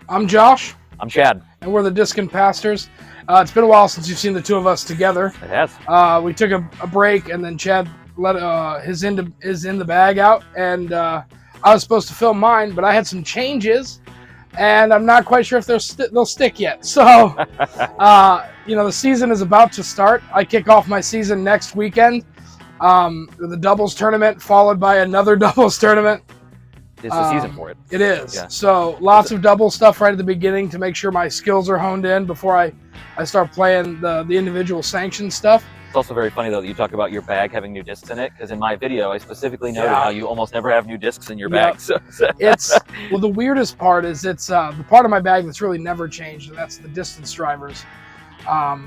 I'm Josh. I'm Chad. And we're the Discin pastors. It's been a while since you've seen the two of us together. It has. We took a break, and then Chad let his in the bag out, and I was supposed to film mine, but I had some changes, and I'm not quite sure if they'll stick yet. So, the season is about to start. I kick off my season next weekend with a doubles tournament, followed by another doubles tournament. It's the season for it. It is. Yeah. So lots of double stuff right at the beginning to make sure my skills are honed in before I start playing the individual sanctioned stuff. It's also very funny, though, that you talk about your bag having new discs in it, because in my video, I specifically noted how you almost never have new discs in your bag. So. Well, the weirdest part is it's the part of my bag that's really never changed, and that's the distance drivers. I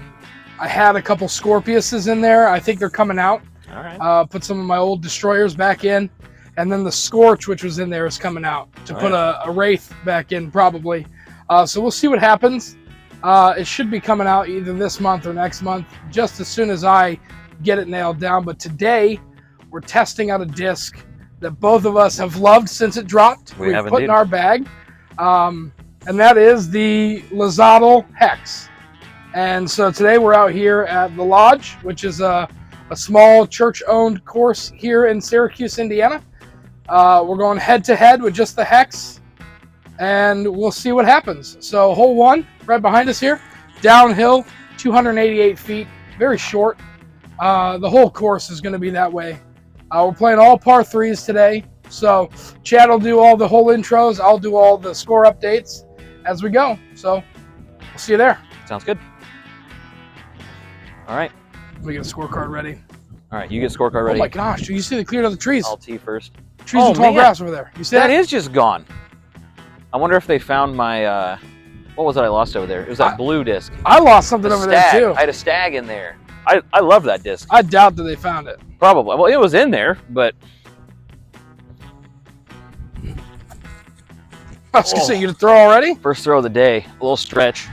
had a couple Scorpiuses in there. I think they're coming out. All right. Put some of my old Destroyers back in. And then the Scorch, which was in there, is coming out to put a Wraith back in, probably. So we'll see what happens. It should be coming out either this month or next month, just as soon as I get it nailed down. But today, we're testing out a disc that both of us have loved since it dropped. We put in our bag. And that is the Lizottl Hex. And so today we're out here at the Lodge, which is a small church-owned course here in Syracuse, Indiana. We're going head-to-head with just the Hex, and we'll see what happens. So hole 1, right behind us here, downhill, 288 feet, very short. The whole course is going to be that way. We're playing all par 3s today, so Chad will do all the hole intros. I'll do all the score updates as we go. So we'll see you there. Sounds good. All right. We get a scorecard ready. All right, you get scorecard ready. Oh my gosh, do you see the cleared of the trees? I'll tee first. Trees and tall grass over there. You see that? That is just gone. I wonder if they found my, what was it I lost over there? It was that blue disc. I lost something over there too. I had a stag in there. I love that disc. I doubt that they found it. Probably. Well, it was in there, but. I was going to say, you to throw already? First throw of the day. A little stretch.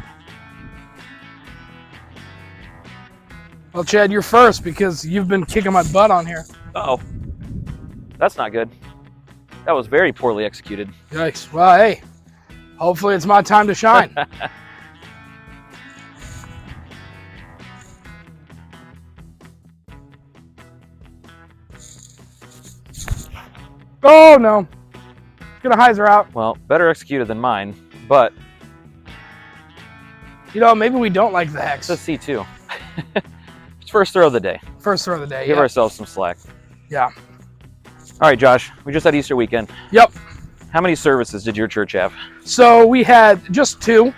Well, Chad, you're first because you've been kicking my butt on here. Uh-oh. That's not good. That was very poorly executed. Yikes. Well, hey, hopefully it's my time to shine. Oh, no. Gonna hyzer out. Well, better executed than mine, but... maybe we don't like the Hex. It's a C2. It's first throw of the day. First throw of the day, Give ourselves some slack. Yeah. All right, Josh, we just had Easter weekend. Yep. How many services did your church have? So we had just 2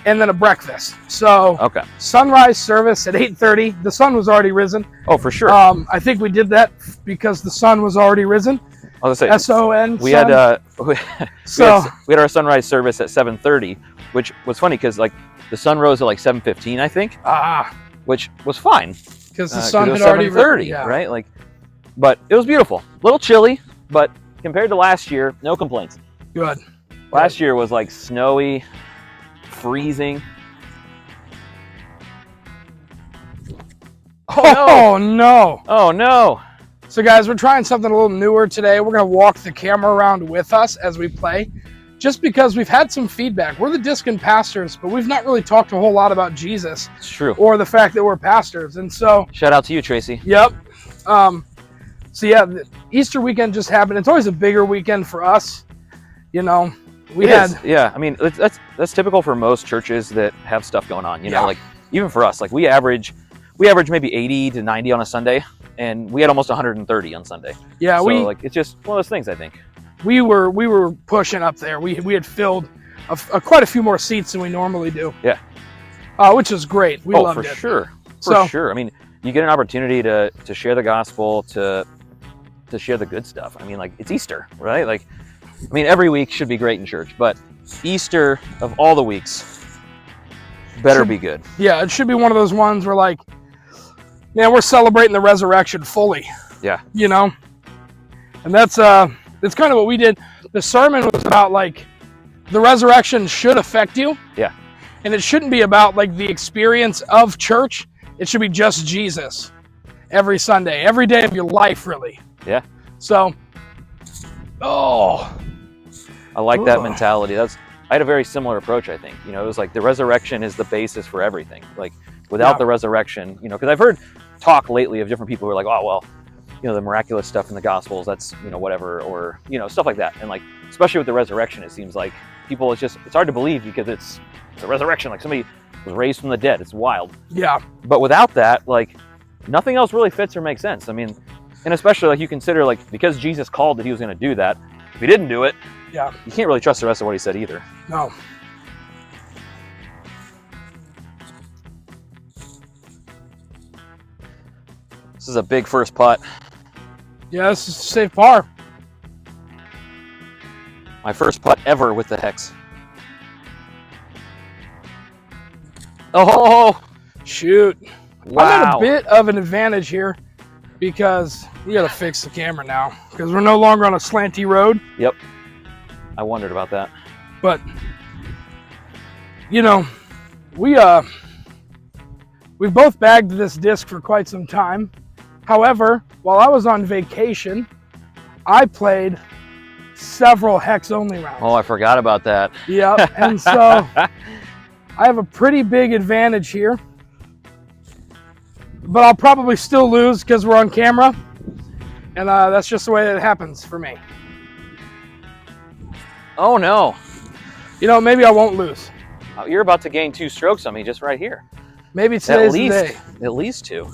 and then a breakfast. So okay. Sunrise service at 8:30. The sun was already risen. Oh, for sure. I think we did that because the sun was already risen. I was gonna say, S-O-N. we had our sunrise service at 7:30, which was funny because the sun rose at 7:15, I think. Which was fine because the sun had already risen. Yeah. Right? But it was beautiful. A little chilly, but compared to last year, no complaints. Good. Last year was snowy, freezing. Oh no! Oh no! So guys, we're trying something a little newer today. We're gonna walk the camera around with us as we play, just because we've had some feedback. We're the Discin pastors, but we've not really talked a whole lot about Jesus. It's true. Or the fact that we're pastors, and so. Shout out to you, Tracy. Yep. So yeah, the Easter weekend just happened. It's always a bigger weekend for us. Yeah. I mean, that's typical for most churches that have stuff going on. Even for us, we average maybe 80 to 90 on a Sunday, and we had almost 130 on Sunday. Yeah, so it's just one of those things. I think we were pushing up there. We had filled quite a few more seats than we normally do. Yeah, which is great. We loved it. For sure. I mean, you get an opportunity to share the gospel, to share the good stuff. I mean, it's Easter, right? Every week should be great in church, but Easter of all the weeks better be good. Yeah, it should be one of those ones where we're celebrating the resurrection fully. Yeah. And that's kind of what we did. The sermon was about the resurrection should affect you. Yeah. And it shouldn't be about the experience of church. It should be just Jesus every Sunday, every day of your life, really. Yeah. So, I like that mentality. That's I had a very similar approach, I think. You know, it was like the resurrection is the basis for everything. Like without the resurrection, you know, because I've heard talk lately of different people who are like, oh, well, you know, the miraculous stuff in the Gospels, that's, you know, whatever, or, you know, stuff like that. And like, especially with the resurrection, it seems like people, it's hard to believe because it's a resurrection. Like somebody was raised from the dead. It's wild. Yeah. But without that, like nothing else really fits or makes sense. I mean, and especially like you consider like, because Jesus called that he was going to do that, if he didn't do it, yeah, you can't really trust the rest of what he said either. No. This is a big first putt. Yeah, this is a safe par. My first putt ever with the hex. Oh, shoot. Wow. I'm at a bit of an advantage here because we got to fix the camera now because we're no longer on a slanty road. Yep. I wondered about that. But, you know, we've both bagged this disc for quite some time. However, while I was on vacation, I played several hex-only rounds. Oh, I forgot about that. Yep, and so I have a pretty big advantage here. But I'll probably still lose because we're on camera. And that's just the way it happens for me. Oh, no. You know, maybe I won't lose. You're about to gain 2 strokes on me just right here. Maybe today's the day. At least 2.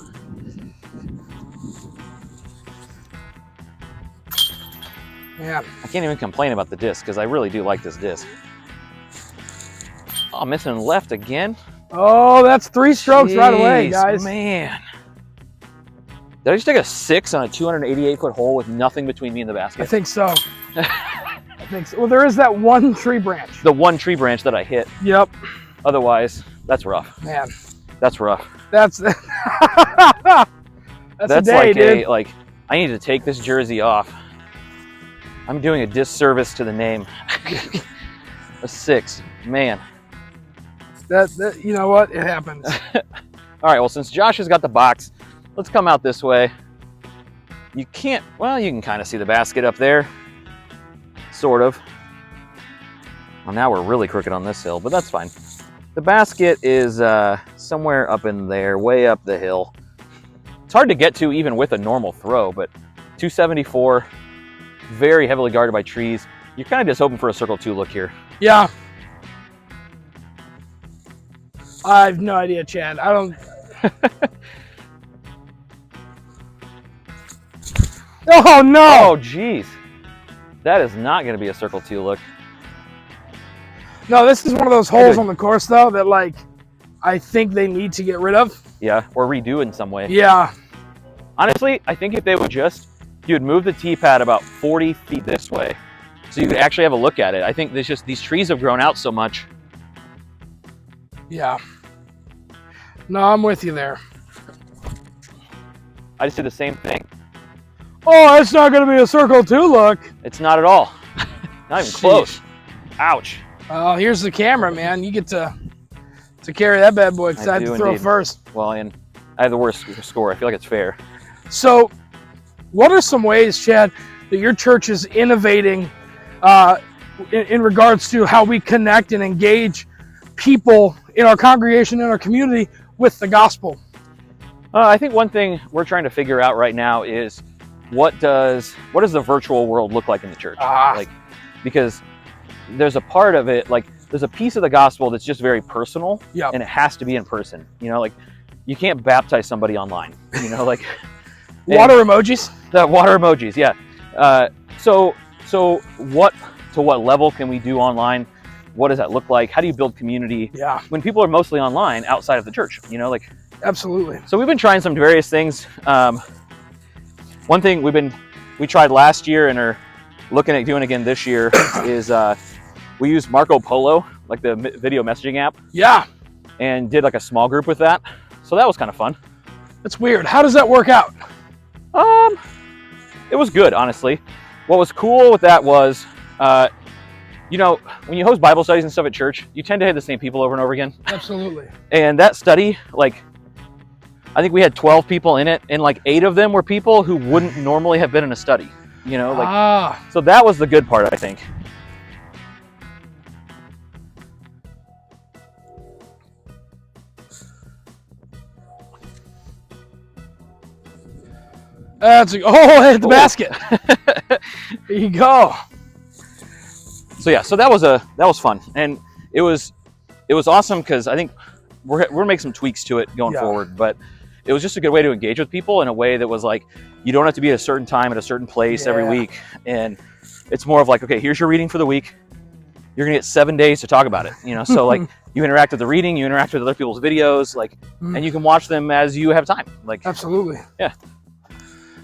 Yeah. I can't even complain about the disc because I really do like this disc. Oh, missing left again. Oh, that's 3 strokes right away, guys. Man. Did I just take a 6 on a 288-foot hole with nothing between me and the basket? I think so. I think so. Well, there is that one tree branch. The one tree branch that I hit. Yep. Otherwise, that's rough. Man. That's rough. That's a day, like dude. I need to take this jersey off. I'm doing a disservice to the name. A 6. Man. That you know what? It happens. All right, well, since Josh has got the box, let's come out this way. You can't, well, you can kind of see the basket up there. Sort of. Well, now we're really crooked on this hill, but that's fine. The basket is somewhere up in there, way up the hill. It's hard to get to even with a normal throw, but 274, very heavily guarded by trees. You're kind of just hoping for a circle 2 look here. Yeah. I have no idea, Chad. I don't... Oh, no! Oh, geez. That is not going to be a circle 2 look. No, this is one of those holes on the course, though, that, like, I think they need to get rid of. Yeah, or redo in some way. Yeah. Honestly, I think if they would you would move the tee pad about 40 feet this way, so you could actually have a look at it. I think there's just, these trees have grown out so much. Yeah. No, I'm with you there. I just did the same thing. Oh, it's not going to be a circle 2 look. It's not at all. Not even close. Ouch. Well, here's the camera, man. You get to carry that bad boy because I had to throw first. Well, and I have the worst score. I feel like it's fair. So, what are some ways, Chad, that your church is innovating in regards to how we connect and engage people in our congregation, in our community, with the gospel? I think one thing we're trying to figure out right now is what does the virtual world look like in the church? Like, because there's a part of it, like there's a piece of the gospel that's just very personal, and it has to be in person. You know, like you can't baptize somebody online. You know, like water emojis. The water emojis, yeah. So to what level can we do online? What does that look like? How do you build community? Yeah. When people are mostly online outside of the church, you know, like. Absolutely. So we've been trying some various things. One thing we tried last year and are looking at doing again this year is we used Marco Polo, like the video messaging app. Yeah. And did like a small group with that. So that was kind of fun. That's weird. How does that work out? It was good, honestly. What was cool with that was, you know, when you host Bible studies and stuff at church, you tend to hit the same people over and over again. Absolutely. And that study, like, I think we had 12 people in it, and like 8 of them were people who wouldn't normally have been in a study, you know, like, so that was the good part, I think. That's oh, hit the basket. There you go. So yeah, so that was fun, and it was awesome because I think we're gonna make some tweaks to it going forward, but it was just a good way to engage with people in a way that was like, you don't have to be at a certain time at a certain place every week, and it's more of like, okay, here's your reading for the week. You're gonna get 7 days to talk about it, you know. So like, you interact with the reading, you interact with other people's videos, like, and you can watch them as you have time. Like, absolutely. Yeah.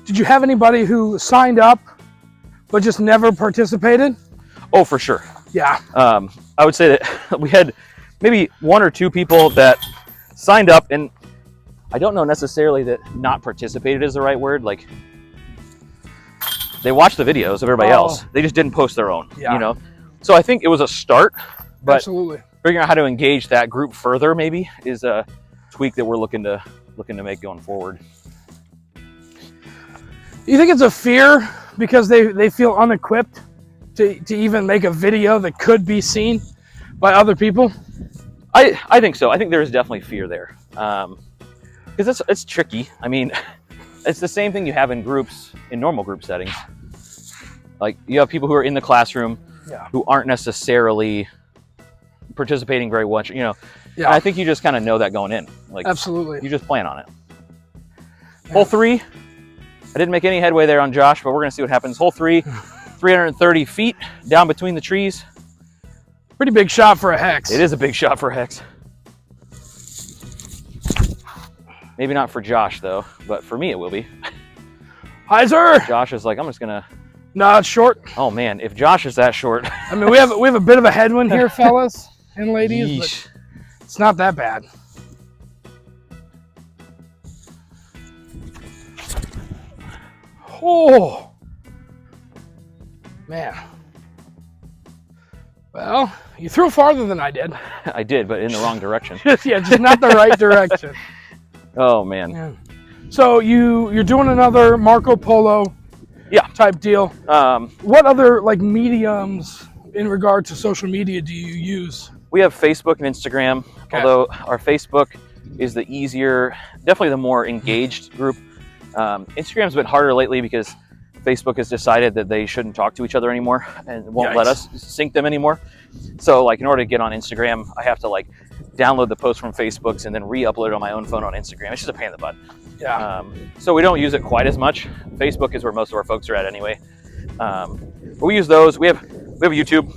Did you have anybody who signed up but just never participated? Oh, for sure. Yeah. I would say that we had maybe 1 or 2 people that signed up, and I don't know necessarily that not participated is the right word. Like, they watched the videos of everybody else. They just didn't post their own, you know? So I think it was a start, but absolutely. Figuring out how to engage that group further maybe is a tweak that we're looking to make going forward. You think it's a fear because they feel unequipped to even make a video that could be seen by other people? I think so. I think there's definitely fear there, because it's tricky. I mean, it's the same thing you have in groups, in normal group settings. Like, you have people who are in the classroom who aren't necessarily participating very much, you know. Yeah. And I think you just kind of know that going in. Like, absolutely. You just plan on it. Yeah. Hole 3, I didn't make any headway there on Josh, but we're going to see what happens. Hole 3, 330 feet down between the trees. Pretty big shot for a hex. It is a big shot for a hex. Maybe not for Josh, though, but for me it will be. Heiser! Josh is like, I'm just going to... No, it's short. Oh, man, if Josh is that short... I mean, we have a bit of a headwind here, fellas and ladies, but it's not that bad. Oh, man. Well, you threw farther than I did. I did, but in the wrong direction. Yeah, just not the right direction. Oh, man. Yeah. So you're doing another Marco Polo type deal. What other like mediums in regard to social media do you use? We have Facebook and Instagram, although our Facebook is the easier, definitely the more engaged group. Instagram's been harder lately because Facebook has decided that they shouldn't talk to each other anymore and won't let us sync them anymore. So like, in order to get on Instagram, I have to like download the post from Facebook's and then re-upload it on my own phone on Instagram. It's just a pain in the butt. Yeah. So we don't use it quite as much. Facebook is where most of our folks are at anyway. But we use those. We have YouTube,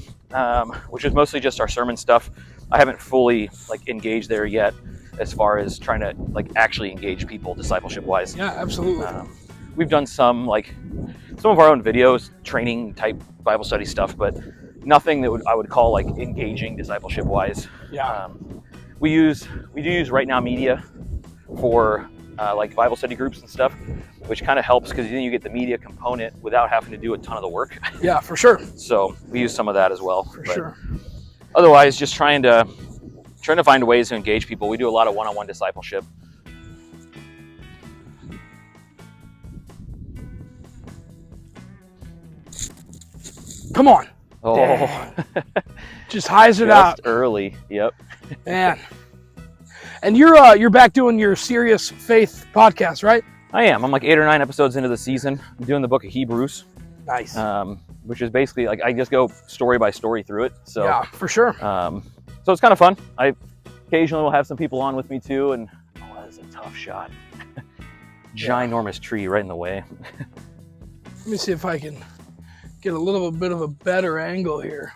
which is mostly just our sermon stuff. I haven't fully like engaged there yet as far as trying to like actually engage people discipleship wise. Yeah, absolutely. We've done some of our own videos, training type Bible study stuff, but nothing that I would call like engaging discipleship wise. Yeah. We do use Right Now Media for like Bible study groups and stuff, which kind of helps because then you get the media component without having to do a ton of the work. Yeah, for sure. So we use some of that as well. For sure. Otherwise, just trying to find ways to engage people. We do a lot of one-on-one discipleship. Come on. Oh. Just highs it out. Early. Yep. Man. And you're back doing your Serious Faith podcast, right? I am. I'm like 8 or 9 episodes into the season. I'm doing the book of Hebrews. Nice. Which is basically like, I just go story by story through it. So yeah, for sure. So it's kind of fun. I occasionally will have some people on with me too, and that is a tough shot. Ginormous tree right in the way. Let me see if I can get a little bit of a better angle here,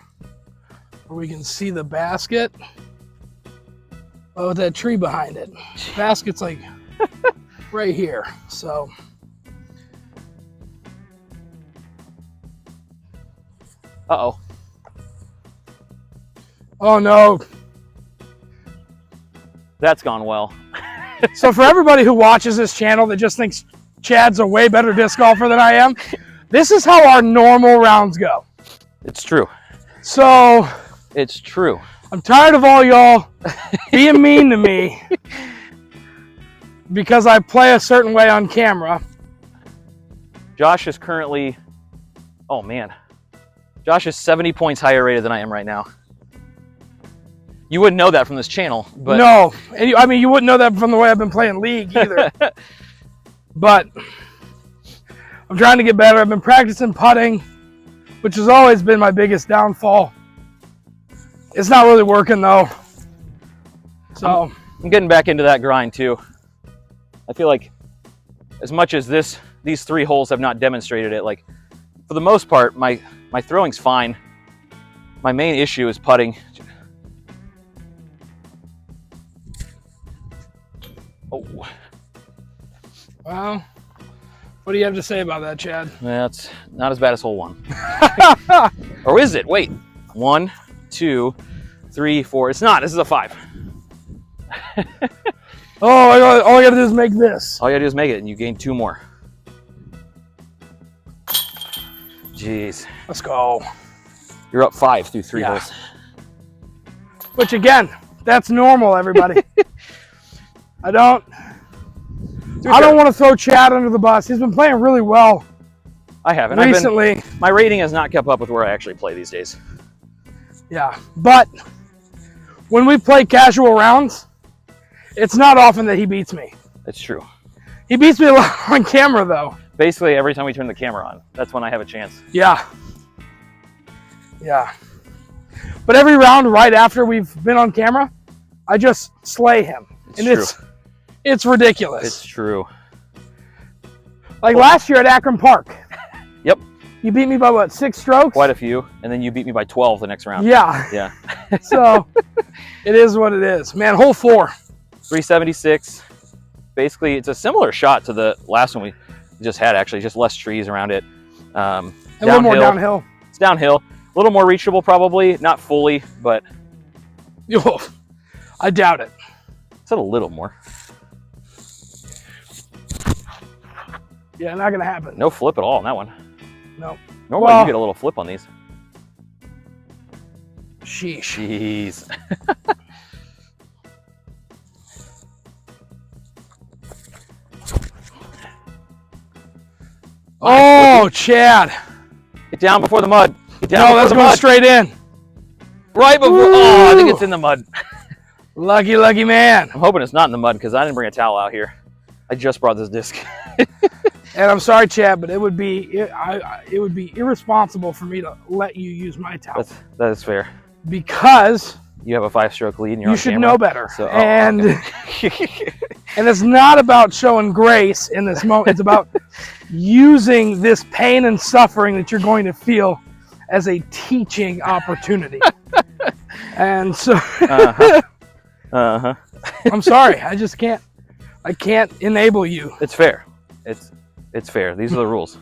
where we can see the basket. Oh, with that tree behind it. Basket's like right here. So uh-oh. Oh no. That's gone well. So for everybody who watches this channel that just thinks Chad's a way better disc golfer than I am, this is how our normal rounds go. It's true. So it's true. I'm tired of all y'all being mean to me because I play a certain way on camera. Josh is currently, oh man, Josh is 70 points higher rated than I am right now. You wouldn't know that from this channel, but no, and I mean you wouldn't know that from the way I've been playing League either. But I'm trying to get better. I've been practicing putting, which has always been my biggest downfall. It's not really working though. So I'm getting back into that grind too. I feel like as much as these 3 holes have not demonstrated it, like for the most part, my throwing's fine. My main issue is putting. Oh. Well, what do you have to say about that, Chad? That's not as bad as hole 1. Or is it? Wait. 1, 2, 3, 4. It's not. This is a 5. Oh, all I gotta do is make this. All you gotta do is make it, and you gain 2 more. Jeez. Let's go. You're up 5 through 3 holes. Which again, that's normal, everybody. I don't want to throw Chad under the bus. He's been playing really well. I haven't. Recently. My rating has not kept up with where I actually play these days. Yeah, but when we play casual rounds, it's not often that he beats me. It's true. He beats me a lot on camera, though. Basically, every time we turn the camera on, that's when I have a chance. Yeah. Yeah. But every round right after we've been on camera, I just slay him. It's ridiculous. It's true. Like last year at Akron Park. Yep. You beat me by what, 6 strokes? Quite a few. And then you beat me by 12 the next round. Yeah. Yeah. So it is what it is. Man, hole 4. 376. Basically, it's a similar shot to the last one we just had, actually. Just less trees around it. A little more downhill. It's downhill. A little more reachable, probably. Not fully, but... Yo, I doubt it. It's a little more. Yeah, not going to happen. No flip at all on that one. No. Normally, you get a little flip on these. Sheesh. Jeez. Oh, Chad. Get down before the mud. Get down No, that's going straight in. Right before. Ooh. Oh, I think it's in the mud. Lucky, lucky man. I'm hoping it's not in the mud because I didn't bring a towel out here. I just brought this disc. And I'm sorry, Chad, but it would be irresponsible for me to let you use my towel. That is fair. Because you have a 5-stroke lead and you're you on should camera. know better. So, and okay. and it's not about showing grace in this moment. It's about using this pain and suffering that you're going to feel as a teaching opportunity. And so I'm sorry. I just can't. I can't enable you. It's fair. It's fair. These are the rules.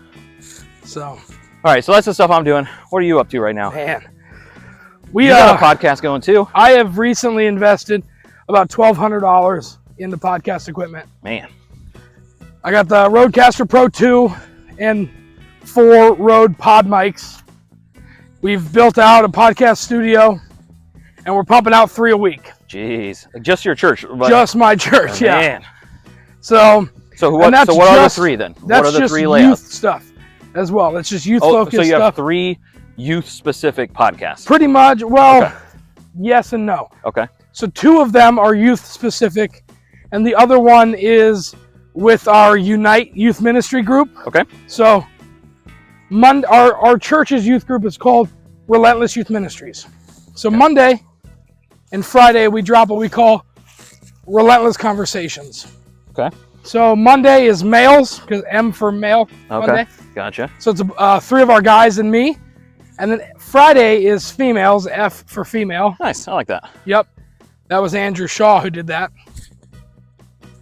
So. All right. So that's the stuff I'm doing. What are you up to right now? Man. We got a podcast going too. I have recently invested about $1,200 into podcast equipment. Man. I got the Rodecaster Pro 2 and 4 Rode pod mics. We've built out a podcast studio, and we're pumping out 3 a week. Jeez. Just your church? Just my church, yeah. Man. So what are the 3 then? That's what are the just 3 layouts? youth stuff as well. That's just youth-focused stuff. So you have 3 youth-specific podcasts? Pretty much. Well, okay. Yes and no. Okay. So 2 of them are youth-specific, and the other one is with our Unite Youth Ministry group. Okay. So our church's youth group is called Relentless Youth Ministries. So okay. Monday and Friday we drop what we call Relentless Conversations. Okay. So Monday is males, because M for male. Okay. Monday. Gotcha. So it's 3 of our guys and me. And then Friday is females, F for female. Nice. I like that. Yep. That was Andrew Shaw who did that.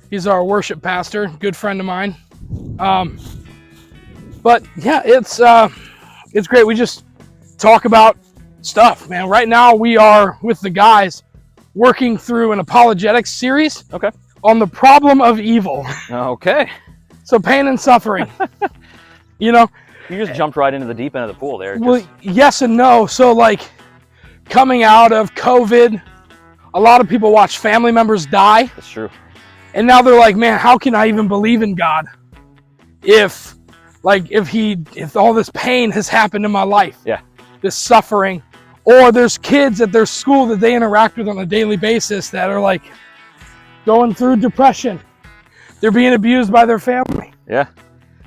He's our worship pastor, good friend of mine. But yeah, it's great. We just talk about stuff, man. Right now we are with the guys working through an apologetics series. Okay. On the problem of evil. Okay. So pain and suffering. You know. You just jumped right into the deep end of the pool there. Well, yes and no. So like coming out of COVID, a lot of people watch family members die. That's true. And now they're like, man, how can I even believe in God if all this pain has happened in my life? Yeah. This suffering. Or there's kids at their school that they interact with on a daily basis that are like going through depression. They're being abused by their family. Yeah.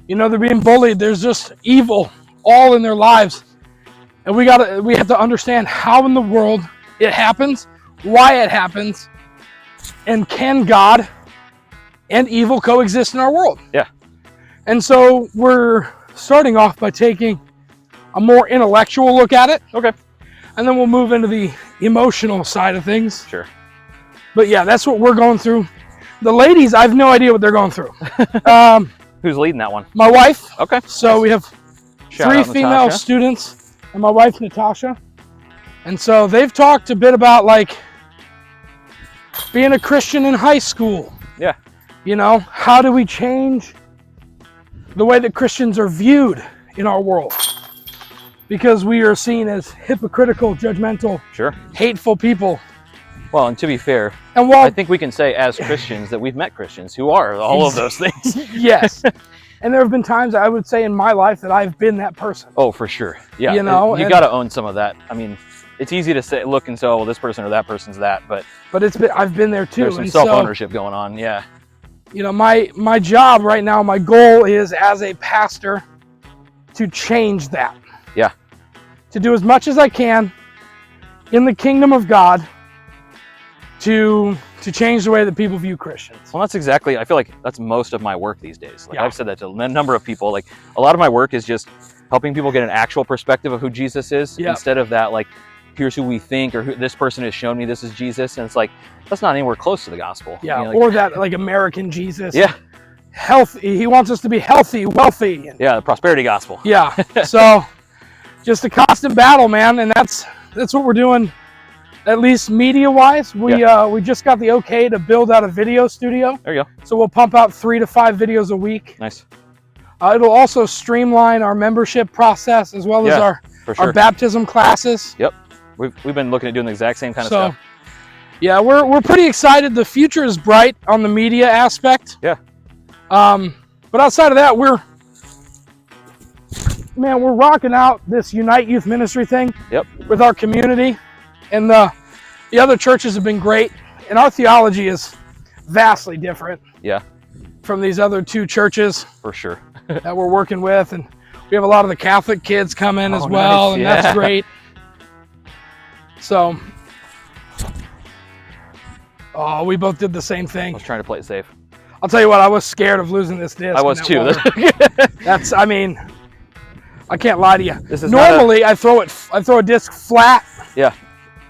You know, they're being bullied. There's just evil all in their lives. And we have to understand how in the world it happens, why it happens, and can God and evil coexist in our world? Yeah. And so we're starting off by taking a more intellectual look at it. Okay. And then we'll move into the emotional side of things. Sure. But yeah, that's what we're going through. The ladies, I have no idea what they're going through. Who's leading that one? My wife. Okay. So we have Shout 3 out female Natasha. students and my wife, Natasha. And so they've talked a bit about like being a Christian in high school. Yeah. You know, how do we change the way that Christians are viewed in our world? Because we are seen as hypocritical, judgmental, Sure. hateful people. Well, and to be fair, And while I think we can say as Christians that we've met Christians who are all of those things. yes. And there have been times I would say in my life that I've been that person. Oh, for sure. Yeah. You know, you and- got to own some of that. I mean, it's easy to say, look and say, oh, well, this person or that person's that, but I've been there too. there's some And so, self-ownership going on. Yeah. you know, my job right now, my goal is as a pastor to change that. Yeah. To do as much as I can in the kingdom of God to change the way that people view Christians. Well, that's exactly, I feel like that's most of my work these days. Like Yeah. I've said that to a number of people. Like a lot of my work is just helping people get an actual perspective of who Jesus is Yeah. instead of that, like, here's who we think, or who this person has shown me this is Jesus. And it's like, that's not anywhere close to the gospel. Yeah, I mean, like, or that like American Jesus. yeah. Healthy. He wants us to be healthy, wealthy. And, Yeah. The prosperity gospel. yeah. So just a constant battle, man. And that's what we're doing, at least media-wise. We just got the okay to build out a video studio. There you go. So we'll pump out 3 to 5 videos a week. Nice. It'll also streamline our membership process as well as Yeah, for sure. our baptism classes. Yep. We've been looking at doing the exact same kind of So, stuff. yeah, we're pretty excited. The future is bright on the media aspect. Yeah. But outside of that, we're rocking out this Unite Youth Ministry thing. Yep. With our community, and the other churches have been great, and our theology is vastly different. Yeah. From these other 2 churches For sure. that we're working with, and we have a lot of the Catholic kids come in as well, nice. and Yeah. that's great. So, we both did the same I thing. was trying to play it safe. I'll tell you what, I was scared of losing this disc. I was in too. that water. I mean, I can't lie to you. This is Normally, I throw a disc flat. Yeah.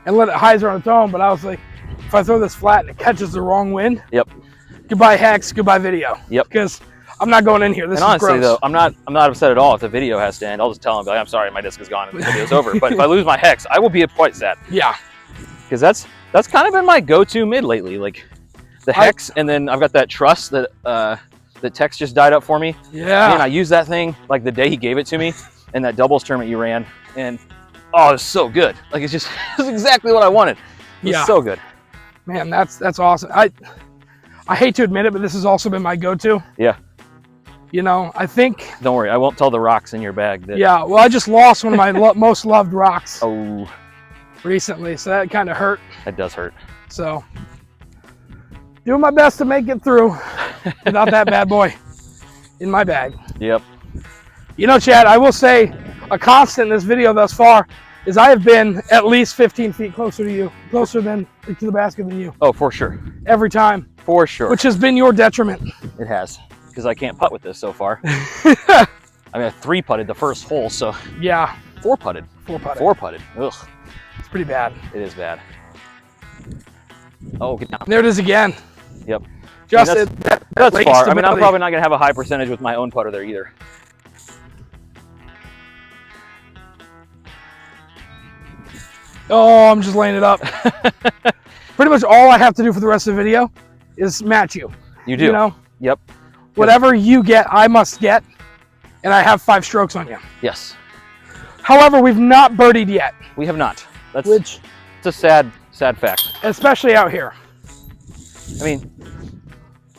And let it hyzer on its own, but I was like, if I throw this flat and it catches the wrong wind, Yep. goodbye hex, goodbye video. Yep. Because I'm not going in here. This And honestly, is gross. though, I'm not upset at all if the video has to end. I'll just tell them, like, I'm sorry, my disc is gone and the video's over. But if I lose my hex, I will be quite sad. Yeah. Because that's kind of been my go-to mid lately. Like the hex, and then I've got that trust that the text just died up for me. Yeah. Man, I used that thing like the day he gave it to me in that doubles tournament you ran, and oh, it's so good. Like it's exactly what I wanted. It's Yeah. so good. Man, that's awesome. I hate to admit it, but this has also been my go-to. Yeah. You know, I think. Don't worry, I won't tell the rocks in your bag that. Yeah. Well, I just lost one of my most loved rocks Oh, recently, so that kind of hurt. that does hurt. So, doing my best to make it through without that bad boy in my bag. Yep. You know, Chad, I will say a constant in this video thus far is I have been at least 15 feet closer to you, closer to the basket than you, Oh, for sure. every time, For sure. which has been your detriment. It has. Because I can't putt with this so far. I mean, I 3-putted the first hole, so Yeah, 4-putted. 4-putter. 4-putted. Ugh, It's pretty bad. it is bad. Oh, get down. There it is again. Yep. Just I mean, that That's late far. I mean, I'm stability. probably not going to have a high percentage with my own putter there either. Oh, I'm just laying it up. Pretty much all I have to do for the rest of the video is match you. You do. You know, Yep. whatever you get, I must get, and I have 5 strokes on you. Yes. However, we've not birdied yet, We have not. That's which, it's a sad fact. especially out here. I mean,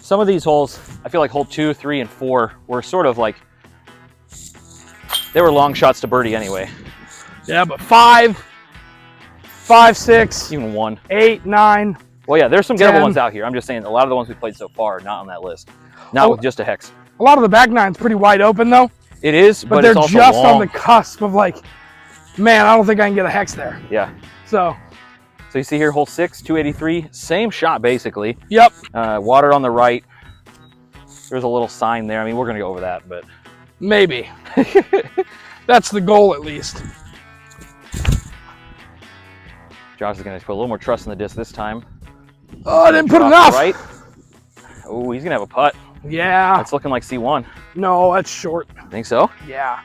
some of these holes, I feel like hole 2, 3, and 4 were sort of like, they were long shots to birdie anyway. Yeah, but 5, 6, Even 1. 8, 9. Well, yeah, there's some gettable 10. ones out here. I'm just saying a lot of the ones we played so far are not on that list. Not Oh. with just a hex. A lot of the back nine's pretty wide open though. It is, but it's they're also just long. on the cusp of like, man, I don't think I can get a hex there. Yeah. So you see here, hole 6, 283, same shot basically. Yep. Water on the right. There's a little sign there. I mean, we're gonna go over that, but maybe. That's the goal at least. Josh is gonna put a little more trust in the disc this time. Oh, I didn't put enough. Right. Oh, he's gonna have a putt. Yeah. That's looking like C1. No, that's short. Think so? Yeah.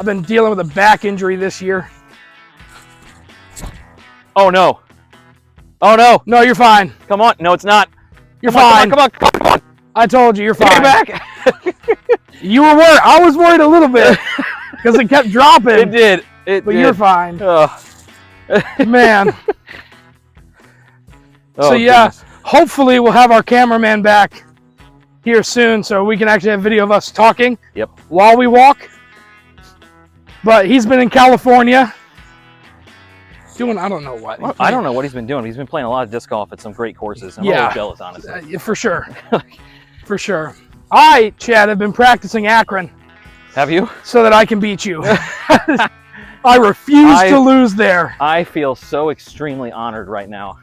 I've been dealing with a back injury this year. Oh no. Oh no. No, you're fine. Come on. No, it's not. You're fine. Come on. I told you, you're fine. Get back. You were worried. I was worried a little bit because it kept dropping. It did. But you're fine. Oh. Man. Oh, so yeah, goodness. hopefully we'll have our cameraman back here soon so we can actually have video of us talking while we walk. But he's been in California doing I don't know what. Well, I don't know what he's been doing. He's been playing a lot of disc golf at some great courses. I'm a little jealous, honestly. For sure. For sure. I, Chad, have been practicing Akron. Have you? So that I can beat you. I refuse to lose there. I feel so extremely honored right now.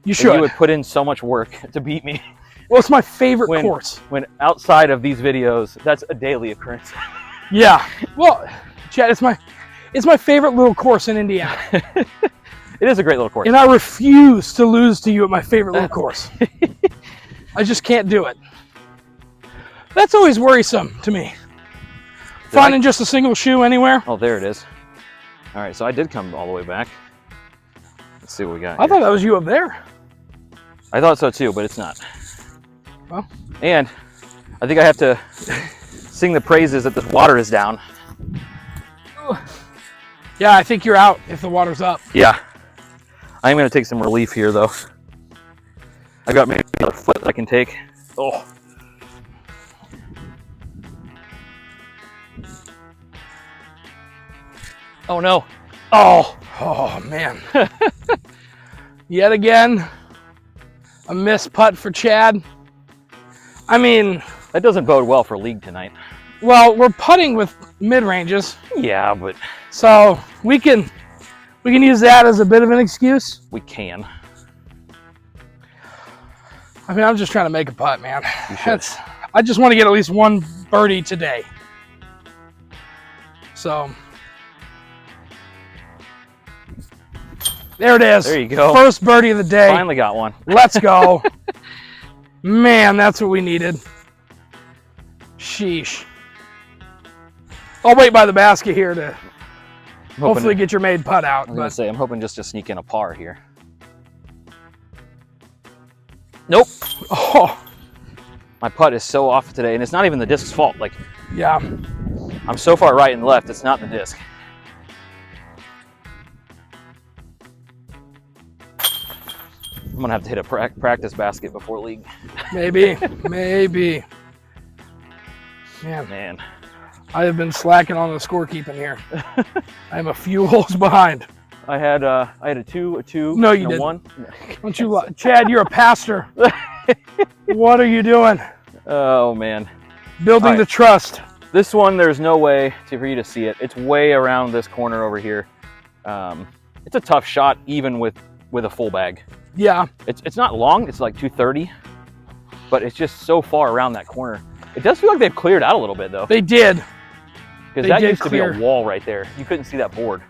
You should. You would put in so much work to beat me. Well, it's my favorite course. When outside of these videos, that's a daily occurrence. Yeah. Well, Chad, it's my favorite little course in Indiana. It is a great little course. And I refuse to lose to you at my favorite little course. I just can't do it. That's always worrisome to me. Finding just a single shoe anywhere. Oh, there it is. All right, so I did come all the way back. Let's see what we got. I thought that was you up there. I thought so too, but it's not. Well. And I think I have to sing the praises that the water is down. Yeah, I think you're out if the water's up. Yeah. I'm going to take some relief here, though. I got maybe another foot that I can take. Oh. Oh, no. Oh. Oh, man. Yet again, a missed putt for Chad. I mean... That doesn't bode well for league tonight. Well, we're putting with mid-ranges. Yeah, but... So, we can use that as a bit of an excuse. We can. I mean, I'm just trying to make a putt, man. You should. I just want to get at least one birdie today. So... There it is. There you go. First birdie of the day. Finally got one. Let's go. Man, that's what we needed. Sheesh. I'll wait by the basket here to hopefully get your made putt out. I was going to say, I'm hoping just to sneak in a par here. Nope. Oh. My putt is so off today, and it's not even the disc's fault. Like, yeah. I'm so far right and left, it's not the disc. I'm gonna have to hit a practice basket before league. Maybe, maybe. Man, I have been slacking on the scorekeeping here. I am a few holes behind. I had a two, no, you and didn't. A 1. Don't you, Chad? You're a pastor. What are you doing? Oh man, building the trust. This one, there's no way for you to see it. It's way around this corner over here. It's a tough shot, even with a full bag. Yeah. It's not long, it's like 230, but it's just so far around that corner. It does feel like they've cleared out a little bit, though. They did. Because that used to be a wall right there. You couldn't see that board.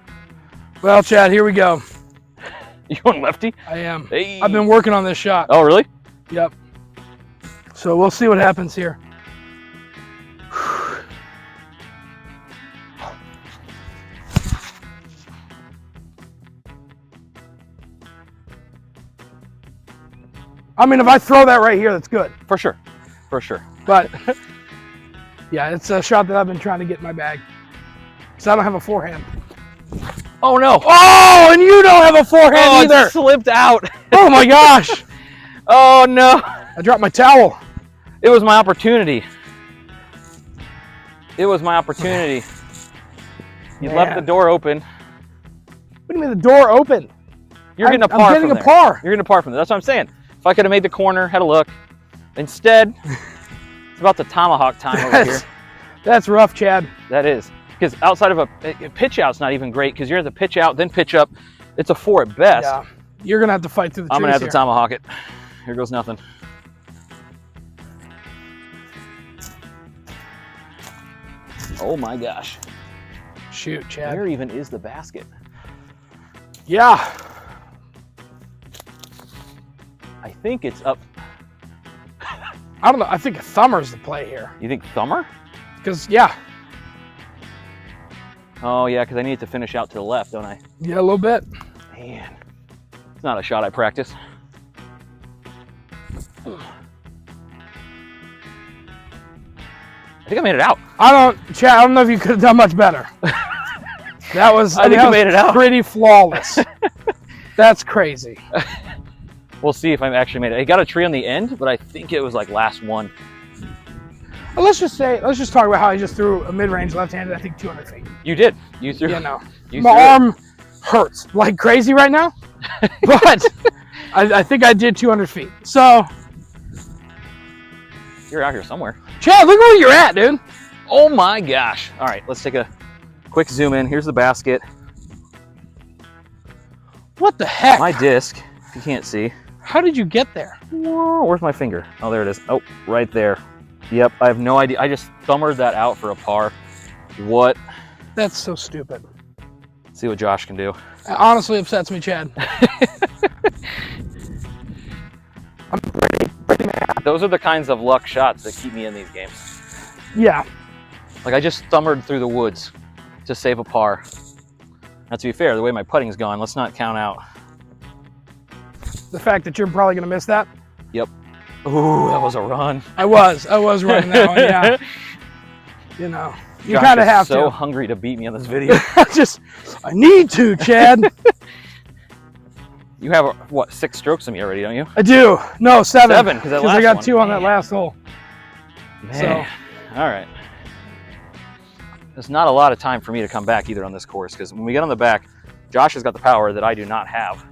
Well, Chad, here we go. You going lefty? I am. Hey. I've been working on this shot. Oh, really? Yep. So we'll see what happens here. I mean, if I throw that right here, that's good. For sure. For sure. But, yeah, it's a shot that I've been trying to get in my bag. Because I don't have a forehand. Oh, no. Oh, and you don't have a forehand either. It slipped out. Oh, my gosh. Oh, no. I dropped my towel. It was my opportunity. It was my opportunity. You left the door open. What do you mean the door open? You're getting a par from there. I'm getting a par. You're getting a par from there. That's what I'm saying. If I could have made the corner, had a look. Instead, It's about the tomahawk time over here. That's rough, Chad. That is. Because outside of a pitch out's not even great because you're at the pitch out, then pitch up. It's a 4 at best. Yeah. You're going to have to fight through the trees. I'm going to have here. to tomahawk it. Here goes nothing. Oh my gosh. Shoot, Chad. Where even is the basket? Yeah. I think it's up. I don't know. I think a thumber's the play here. You think thumber? Because, yeah. Oh yeah, because I need it to finish out to the left, don't I? Yeah, a little bit. Man, it's not a shot I practice. I think I made it out. Chad, I don't know if you could have done much better. That was, I think you made it out. Pretty flawless. That's crazy. We'll see if I actually made it. I got a tree on the end, but I think it was like last one. Well, let's just talk about how I just threw a mid-range left-handed, I think 200 feet. You did. You threw. You know, you my arm hurts like crazy right now, but I think I did 200 feet. So. You're out here somewhere. Chad, look where you're at, dude. Oh my gosh. All right, let's take a quick zoom in. Here's the basket. What the heck? My disc, if you can't see. How did you get there? Where's my finger? Oh, there it is. Oh, right there. Yep, I have no idea. I just thumbered that out for a par. What? That's so stupid. Let's see what Josh can do. It honestly upsets me, Chad. I'm pretty mad. Those are the kinds of luck shots that keep me in these games. Yeah. Like I just thumbered through the woods to save a par. Now, to be fair, the way my putting's gone, let's not count out. The fact that you're probably going to miss that? Yep. Ooh, that was a run. I was running that one, yeah. You know, you Josh kind of is have so to. hungry to beat me on this video. I need to, Chad. You have, what, 6 strokes of me already, don't you? I do. No, 7. 7, because I got 2 on that last hole. Man. So. All right. There's not a lot of time for me to come back either on this course because when we get on the back, Josh has got the power that I do not have.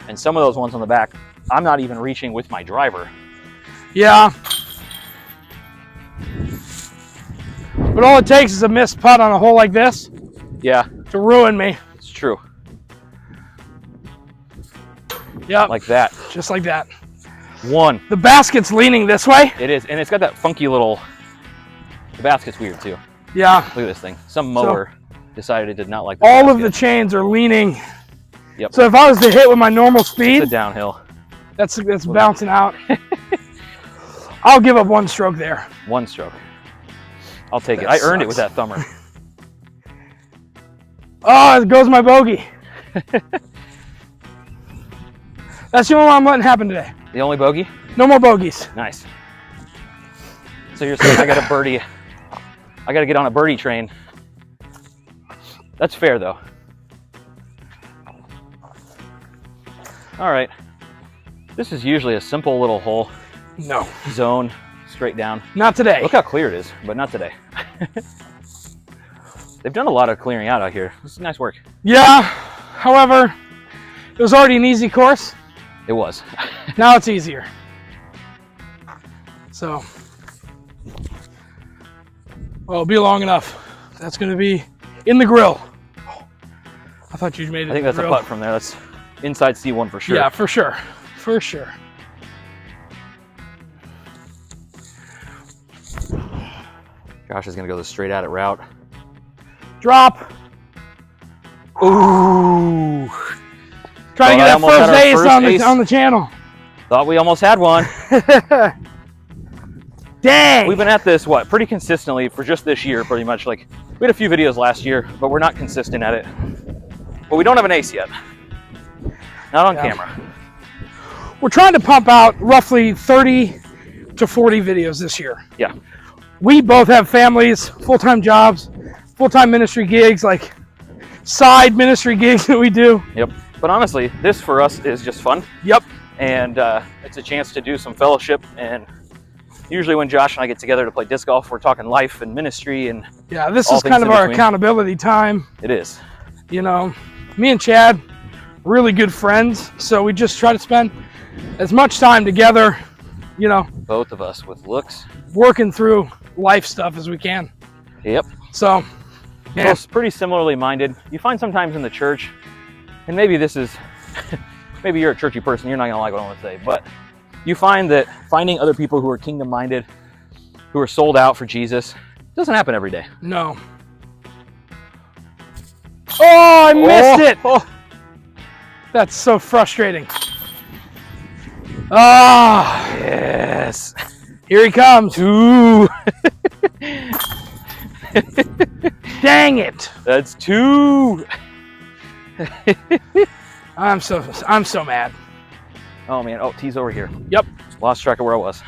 And some of those ones on the back, I'm not even reaching with my driver. Yeah. But all it takes is a missed putt on a hole like this. Yeah. To ruin me. It's true. Yep. Like that. Just like that. 1. The basket's leaning this way. It is. And it's got that funky little... The basket's weird too. Yeah. Look at this thing. Some mower decided it did not like the all basket. of the chains are leaning. Yep. So if I was to hit with my normal speed, it's a downhill. That's bouncing out. I'll give up 1 stroke there. 1 stroke. I'll take it. I earned it with that thumber. Oh, it goes my bogey. That's the only one I'm letting happen today. The only bogey? No more bogeys. Nice. So you're saying I got a birdie. I got to get on a birdie train. That's fair though. All right. This is usually a simple little hole. No. Zone, straight down. Not today. Look how clear it is, but not today. They've done a lot of clearing out here. This is nice work. Yeah. However, it was already an easy course. It was. Now it's easier. So, well, it'll be long enough. That's going to be in the grill. I thought you made it. I think that's a putt from there. That's inside C1 for sure. Yeah, for sure. For sure. Josh is going to go the straight at it route. Drop. Ooh. Trying to get that first ace on the channel. Thought we almost had one. Dang. We've been at this, pretty consistently for just this year, pretty much. Like, we had a few videos last year, but we're not consistent at it. But we don't have an ace yet. Not on camera. We're trying to pump out roughly 30 to 40 videos this year. Yeah. We both have families, full-time jobs, full-time ministry gigs, like side ministry gigs that we do. Yep. But honestly, this for us is just fun. Yep. And it's a chance to do some fellowship. And usually when Josh and I get together to play disc golf, we're talking life and ministry and yeah, this is kind of our accountability time. It is. You know, me and Chad, really good friends, so we just try to spend as much time together you know, Both of us with looks. working through life stuff as we can. Yep. So, yeah. Both pretty similarly minded. You find sometimes in the church, and maybe this is, maybe you're a churchy person, you're not gonna like what I want to say, but you find that finding other people who are kingdom minded, who are sold out for Jesus, doesn't happen every day. No. Oh, I missed it. Oh. That's so frustrating. Ah, Yes. here he comes. Two. Dang it. That's two. I'm so mad. Oh man, oh, T's over here. Yep. Lost track of where I was.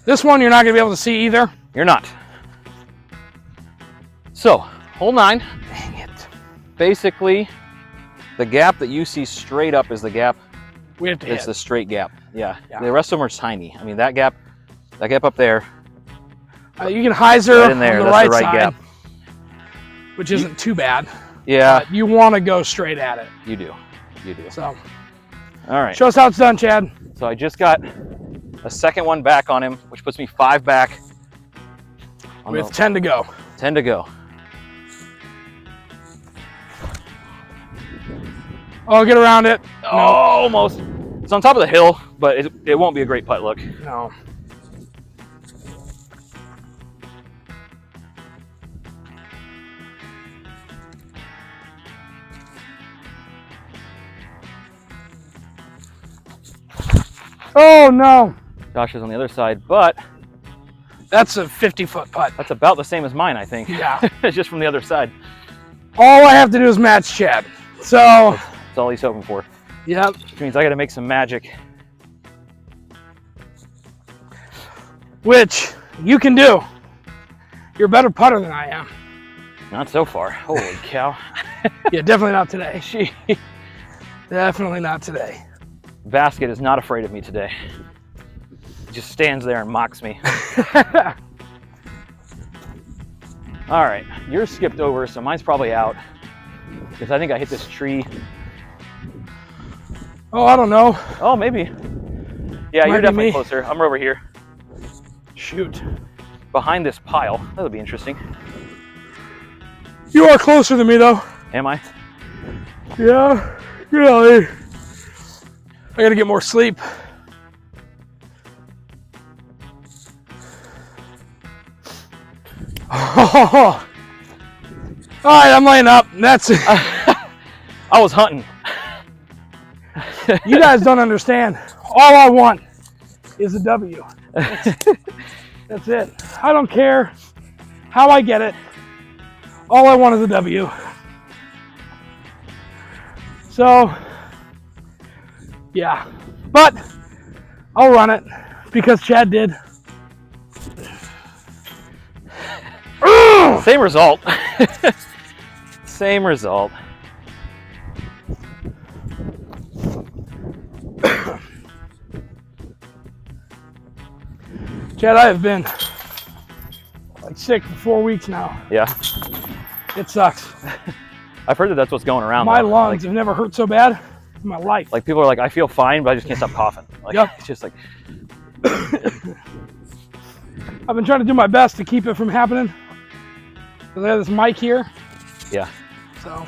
This one you're not gonna be able to see either. You're not. So, hole 9. Dang it. Basically, the gap that you see straight up is the gap. We have to It's hit. the straight gap. Yeah. Yeah. The rest of them are tiny. I mean, that gap up there, You can hyzer right in there. on the That's right, the right side, gap. which isn't too bad. Yeah, But you want to go straight at it. you do. You do. So, All right. show us how it's done, Chad. So I just got a second one back on him, which puts me 5 back. On With the 10 to go. 10 to go. Oh, get around it. Oh, almost. It's on top of the hill, but it won't be a great putt look. No. Oh, no. Josh is on the other side, but That's a 50-foot putt. that's about the same as mine, I think. Yeah. It's just from the other side. All I have to do is match Chad. So, That's all he's hoping for. yep. Which means I got to make some magic. Which you can do. You're a better putter than I am. Not so far. Holy cow. Yeah, definitely not today. She Definitely not today. Basket is not afraid of me today. He just stands there and mocks me. All right, yours skipped over, so mine's probably out. Because I think I hit this tree. Oh, I don't know. Oh, maybe. Yeah, Might you're be definitely me. closer. I'm over here. Shoot. Behind this pile. That'll be interesting. You are closer than me, though. Am I? Yeah. Yeah. I gotta get more sleep. Oh. All right, I'm laying up. That's it. I was hunting. You guys don't understand. All I want is a W. That's it. I don't care how I get it. All I want is a W. So, yeah. But I'll run it because Chad did. Same result. Same result. Chad, I have been like sick for 4 weeks now. Yeah. It sucks. I've heard that that's what's going around. My though. lungs have never hurt so bad in my life. Like people are like, I feel fine, but I just can't stop coughing. Like, Yep. It's just like, I've been trying to do my best to keep it from happening. Because I have this mic here. yeah. So.